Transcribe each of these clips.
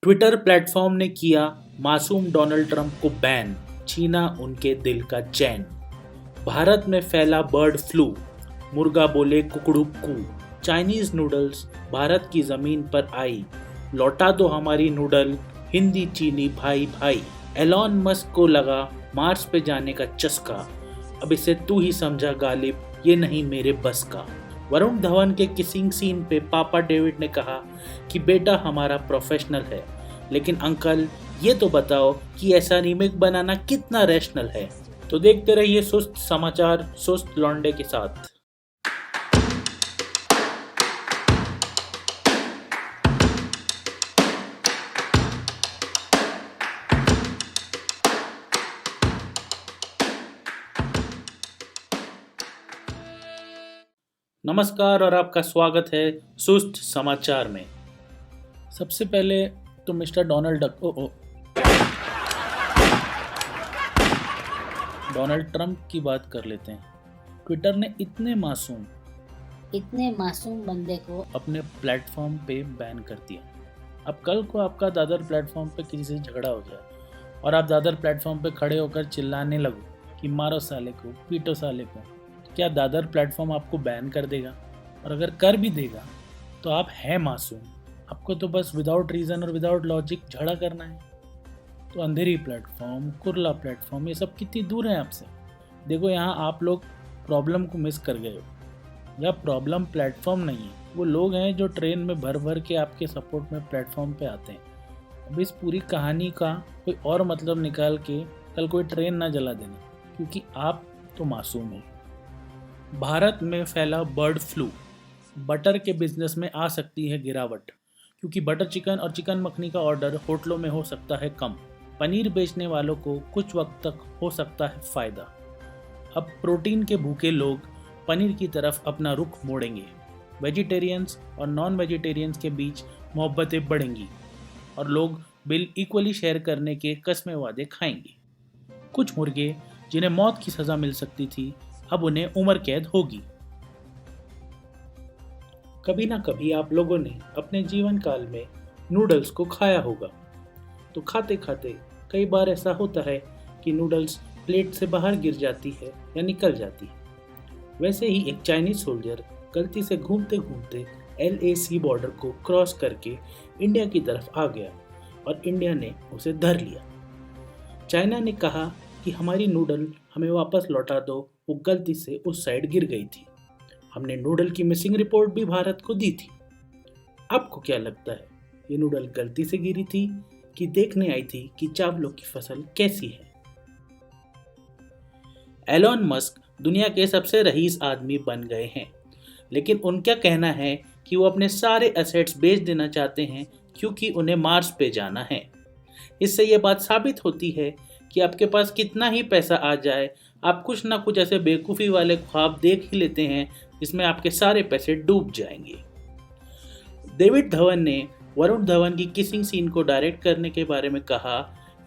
Twitter platform ने किया मासूम डोनाल्ड ट्रंप को बैन, छीना उनके दिल का चैन। भारत में फैला बर्ड फ्लू, मुर्गा बोले कुकड़ू कू। चाइनीज नूडल्स भारत की जमीन पर आई, लौटा दो हमारी नूडल हिंदी चीनी भाई भाई। एलॉन मस्क को लगा मार्स पे जाने का चस्का, अब इसे तू ही समझा गालिब, ये नहीं मेरे बस का। वरुण धवन के किसिंग सीन पे पापा डेविड ने कहा कि बेटा हमारा प्रोफेशनल है, लेकिन अंकल ये तो बताओ कि ऐसा रीमेक बनाना कितना रैशनल है। तो देखते रहिए सुस्त समाचार सुस्त लौंडे के साथ। नमस्कार और आपका स्वागत है सुस्त समाचार में। सबसे पहले तो मिस्टर डोनाल्ड ट्रंप की बात कर लेते हैं। ट्विटर ने इतने मासूम बंदे को अपने प्लेटफॉर्म पे बैन कर दिया। अब कल को आपका दादर प्लेटफॉर्म पे किसी से झगड़ा हो जाए और आप दादर प्लेटफॉर्म पे खड़े होकर चिल्लाने लगो कि मारो साले को, पीटो साले को, क्या दादर प्लेटफॉर्म आपको बैन कर देगा? और अगर कर भी देगा तो आप हैं मासूम, आपको तो बस विदाउट रीज़न और विदाउट लॉजिक झगड़ा करना है। तो अंधेरी प्लेटफॉर्म, कुरला प्लेटफॉर्म, ये सब कितनी दूर है आपसे। देखो यहाँ आप लोग प्रॉब्लम को मिस कर गए हो। यह प्रॉब्लम प्लेटफॉर्म नहीं है, वो लोग हैं जो ट्रेन में भर भर के आपके सपोर्ट में प्लेटफॉर्म पे आते हैं। अब इस पूरी कहानी का कोई और मतलब निकाल के कल कोई ट्रेन ना जला देना, क्योंकि आप तो मासूम हो। भारत में फैला बर्ड फ्लू, बटर के बिजनेस में आ सकती है गिरावट, क्योंकि बटर चिकन और चिकन मखनी का ऑर्डर होटलों में हो सकता है कम। पनीर बेचने वालों को कुछ वक्त तक हो सकता है फायदा। अब प्रोटीन के भूखे लोग पनीर की तरफ अपना रुख मोड़ेंगे। वेजिटेरियंस और नॉन वेजिटेरियंस के बीच मोहब्बतें बढ़ेंगी और लोग बिल इक्वली शेयर करने के कसमे वादे खाएंगे। कुछ मुर्गे जिन्हें मौत की सज़ा मिल सकती थी, अब उन्हें उम्र कैद होगी। कभी ना कभी आप लोगों ने अपने जीवन काल में नूडल्स को खाया होगा। तो खाते खाते कई बार ऐसा होता है कि नूडल्स प्लेट से बाहर गिर जाती है या निकल जाती है। वैसे ही एक चाइनीज सोल्जर गलती से घूमते घूमते LAC बॉर्डर को क्रॉस करके इंडिया की तरफ आ गया और इंडिया ने उसे धर लिया। चाइना ने कहा कि हमारी नूडल हमें वापस लौटा दो, वो गलती से उस साइड गिर गई थी। हमने नूडल की मिसिंग रिपोर्ट भी भारत को दी थी। आपको क्या लगता है, ये नूडल गलती से गिरी थी कि देखने आई थी कि चावलों की फसल कैसी है? एलॉन मस्क दुनिया के सबसे रईस आदमी बन गए हैं, लेकिन उनका कहना है कि वो अपने सारे एसेट्स बेच देना चाहते हैं क्योंकि उन्हें मार्स पे जाना है। इससे ये बात साबित होती है कि आपके पास कितना ही पैसा आ जाए, आप कुछ ना कुछ ऐसे बेवकूफ़ी वाले ख्वाब देख ही लेते हैं जिसमें आपके सारे पैसे डूब जाएंगे। डेविड धवन ने वरुण धवन की किसिंग सीन को डायरेक्ट करने के बारे में कहा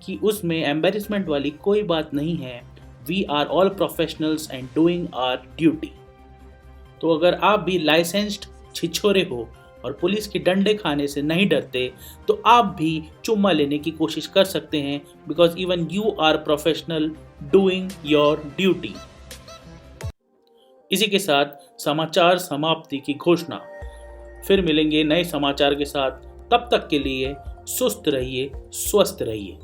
कि उसमें एम्बैरेसमेंट वाली कोई बात नहीं है, we are all professionals and doing our duty. तो अगर आप भी लाइसेंस्ड छिछोरे हो और पुलिस के डंडे खाने से नहीं डरते, तो आप भी चुम्मा लेने की कोशिश कर सकते हैं, because even you are professional doing your duty. इसी के साथ समाचार समाप्ति की घोषणा। फिर मिलेंगे नए समाचार के साथ, तब तक के लिए सुस्त रहिए, स्वस्थ रहिए।